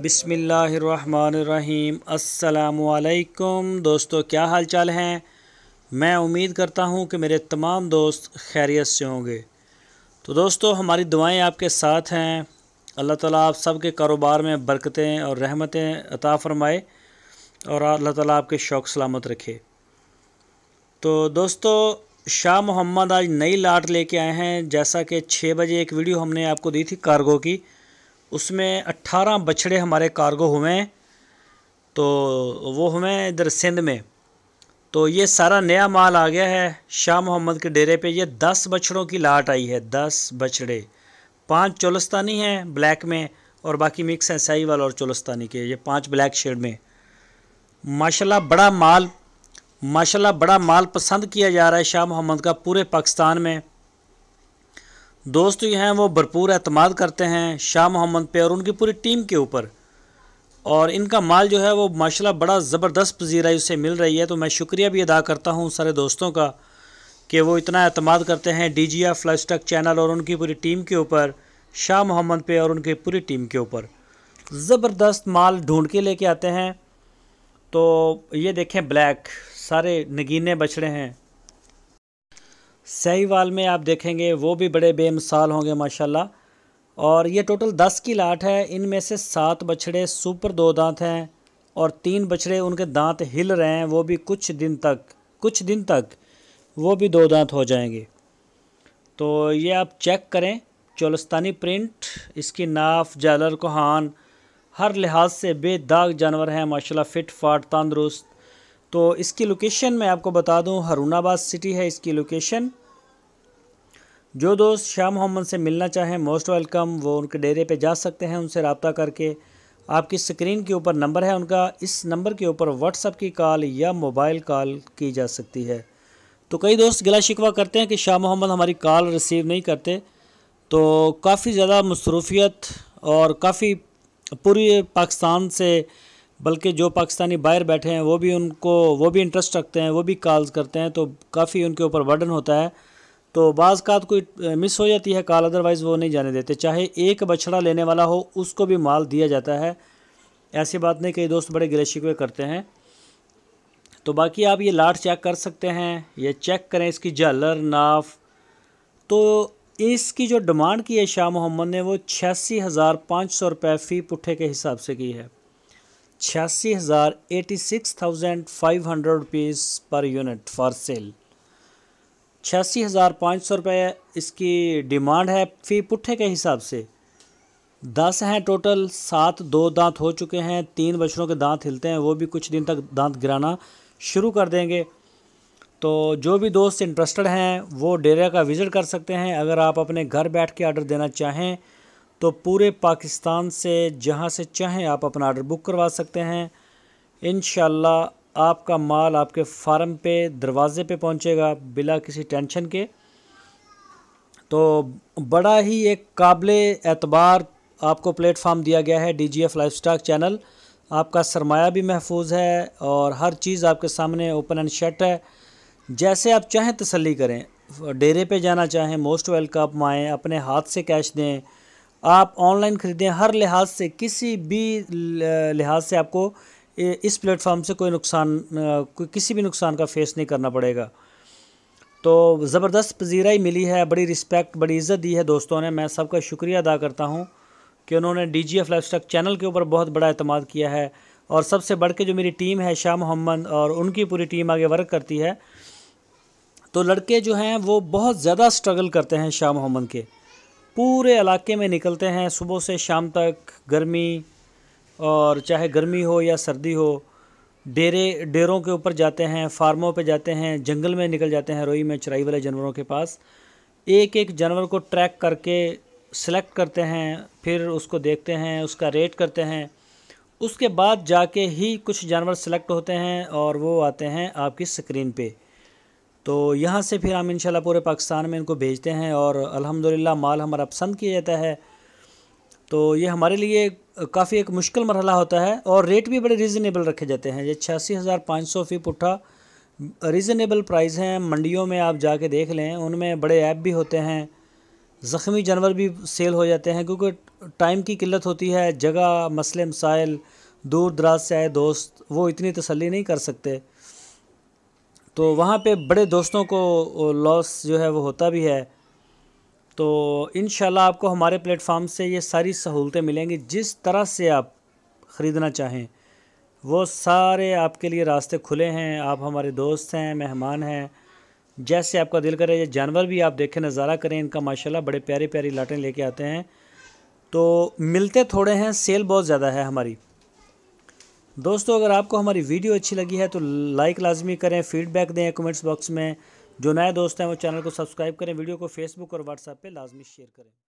बिस्मिल्लाहिर्रहमानिर्रहीम। अस्सलामुअलैकुम दोस्तों, क्या हाल चाल हैं। मैं उम्मीद करता हूं कि मेरे तमाम दोस्त खैरियत से होंगे। तो दोस्तों, हमारी दुआएं आपके साथ हैं। अल्लाह ताला आप सब के कारोबार में बरकतें और रहमतें अता फ़रमाए और अल्लाह ताला आपके शौक़ सलामत रखे। तो दोस्तों, शाह मोहम्मद आज नई लाट लेके आए हैं। जैसा कि 6 बजे एक वीडियो हमने आपको दी थी कार्गो की, उसमें 18 बछड़े हमारे कार्गो हुए हैं। तो वो हुए हैं इधर सिंध में। तो ये सारा नया माल आ गया है शाह मोहम्मद के डेरे पे। ये 10 बछड़ों की लाट आई है, 10 बछड़े। 5 चोलस्तानी हैं ब्लैक में और बाकी मिक्स हैं साहिवाल और चोलस्तानी के। ये 5 ब्लैक शेड में। माशाल्लाह बड़ा माल पसंद किया जा रहा है शाह मोहम्मद का पूरे पाकिस्तान में। दोस्त जो हैं वो भरपूर एतमाद करते हैं शाह मोहम्मद पे और उनकी पूरी टीम के ऊपर। और इनका माल जो है वो माशाल्लाह बड़ा ज़बरदस्त पजीराई उससे मिल रही है। तो मैं शुक्रिया भी अदा करता हूँ सारे दोस्तों का कि वो इतना एतमाद करते हैं DGF लाइफस्टाइल चैनल और उनकी पूरी टीम के ऊपर, शाह मोहम्मद पे और उनकी पूरी टीम के ऊपर। ज़बरदस्त माल ढूंढ के लेके आते हैं। तो ये देखें, ब्लैक सारे नगीने बछड़े हैं। साहिवाल में आप देखेंगे वो भी बड़े बेमिसाल होंगे माशाल्लाह। और ये टोटल 10 की लाट है। इनमें से 7 बछड़े सुपर 2 दांत हैं और 3 बछड़े उनके दांत हिल रहे हैं। वो भी कुछ दिन तक वो भी 2 दांत हो जाएंगे। तो ये आप चेक करें, चोलस्तानी प्रिंट, इसकी नाफ, जालर कोहान, हर लिहाज से बेदाग जानवर हैं माशाल्लाह, फिट फाट तंदुरुस्त। तो इसकी लोकेशन मैं आपको बता दूं, हारूनाबाद सिटी है इसकी लोकेशन। जो दोस्त शाह मोहम्मद से मिलना चाहें मोस्ट वेलकम, वो उनके डेरे पे जा सकते हैं उनसे रब्ता करके। आपकी स्क्रीन के ऊपर नंबर है उनका, इस नंबर के ऊपर व्हाट्सएप की कॉल या मोबाइल कॉल की जा सकती है। तो कई दोस्त गिला शिकवा करते हैं कि शाह मोहम्मद हमारी कॉल रिसीव नहीं करते। तो काफ़ी ज़्यादा मसरूफियत और काफ़ी पूरी पाकिस्तान से, बल्कि जो पाकिस्तानी बाहर बैठे हैं वो भी इंटरेस्ट रखते हैं, वो भी कॉल्स करते हैं। तो काफ़ी उनके ऊपर बर्डन होता है। तो बाज़ कात कोई मिस हो जाती है कॉल, अदरवाइज़ वो नहीं जाने देते। चाहे एक बछड़ा लेने वाला हो उसको भी माल दिया जाता है, ऐसी बात नहीं। कई दोस्त बड़े गिले शिकवे करते हैं। तो बाकी आप ये लाट चेक कर सकते हैं, ये चेक करें इसकी झालर नाफ। तो इसकी जो डिमांड की है शाह मोहम्मद ने वो 86,500 रुपये फ़ी पुट्ठे के हिसाब से की है। 86,500 rupees per unit for sale. 86,500 रुपये इसकी डिमांड है फ़ी पुट्ठे के हिसाब से। 10 हैं टोटल, 7 2 दांत हो चुके हैं, 3 बछड़ों के दांत हिलते हैं, वो भी कुछ दिन तक दांत गिराना शुरू कर देंगे। तो जो भी दोस्त इंटरेस्टेड हैं वो डेरे का विज़िट कर सकते हैं। अगर आप अपने घर बैठ के ऑर्डर देना चाहें तो पूरे पाकिस्तान से जहां से चाहें आप अपना ऑर्डर बुक करवा सकते हैं। इंशाल्लाह आपका माल आपके फार्म पे दरवाज़े पे पहुंचेगा बिला किसी टेंशन के। तो बड़ा ही एक काबिले एतबार आपको प्लेटफार्म दिया गया है DGF लाइफस्टाइल चैनल। आपका सरमाया भी महफूज है और हर चीज़ आपके सामने ओपन एंड शट है। जैसे आप चाहें तसल्ली करें, डेरे पे जाना चाहें मोस्ट वेलकम आएँ, अपने हाथ से कैश दें, आप ऑनलाइन ख़रीदें, हर लिहाज से किसी भी लिहाज से आपको इस प्लेटफॉर्म से किसी भी नुकसान का फेस नहीं करना पड़ेगा। तो ज़बरदस्त पजीराई मिली है, बड़ी रिस्पेक्ट, बड़ी इज़्ज़त दी है दोस्तों ने। मैं सबका शुक्रिया अदा करता हूँ कि उन्होंने DGF लाइफस्टाइल चैनल के ऊपर बहुत बड़ा एतमाद किया है। और सबसे बढ़ के जो मेरी टीम है शाह मोहम्मद और उनकी पूरी टीम आगे वर्क करती है। तो लड़के जो हैं वो बहुत ज़्यादा स्ट्रगल करते हैं शाह मोहम्मद के। पूरे इलाके में निकलते हैं सुबह से शाम तक, गर्मी और चाहे गर्मी हो या सर्दी हो। डेरों के ऊपर जाते हैं, फार्मों पे जाते हैं, जंगल में निकल जाते हैं, रोई में चराई वाले जानवरों के पास। एक एक जानवर को ट्रैक करके सेलेक्ट करते हैं, फिर उसको देखते हैं, उसका रेट करते हैं। उसके बाद जाके ही कुछ जानवर सेलेक्ट होते हैं और वो आते हैं आपकी स्क्रीन पे। तो यहाँ से फिर हम इंशाल्लाह पूरे पाकिस्तान में इनको भेजते हैं और अल्हम्दुलिल्लाह माल हमारा पसंद किया जाता है। तो ये हमारे लिए काफ़ी एक मुश्किल मरहला होता है और रेट भी बड़े रीज़नेबल रखे जाते हैं। ये 86,500 फ़ी पुट्ठा रीज़नेबल प्राइस हैं। मंडियों में आप जाके देख लें, उनमें बड़े ऐप भी होते हैं, ज़ख्मी जानवर भी सेल हो जाते हैं, क्योंकि टाइम की किल्लत होती है, जगह मसले मसाइल, दूर दराज से आए दोस्त वो इतनी तसल्ली नहीं कर सकते, तो वहाँ पे बड़े दोस्तों को लॉस जो है वो होता भी है। तो इंशाल्लाह आपको हमारे प्लेटफार्म से ये सारी सहूलतें मिलेंगी, जिस तरह से आप ख़रीदना चाहें वो सारे आपके लिए रास्ते खुले हैं। आप हमारे दोस्त हैं, मेहमान हैं, जैसे आपका दिल करे। ये जानवर भी आप देखें, नज़ारा करें इनका, माशाल्लाह बड़े प्यारी प्यारी लाटें लेके आते हैं। तो मिलते थोड़े हैं, सेल बहुत ज़्यादा है हमारी। दोस्तों अगर आपको हमारी वीडियो अच्छी लगी है तो लाइक लाजमी करें, फ़ीडबैक दें कमेंट्स बॉक्स में। जो नए दोस्त हैं वो चैनल को सब्सक्राइब करें, वीडियो को फेसबुक और व्हाट्सएप पे लाजमी शेयर करें।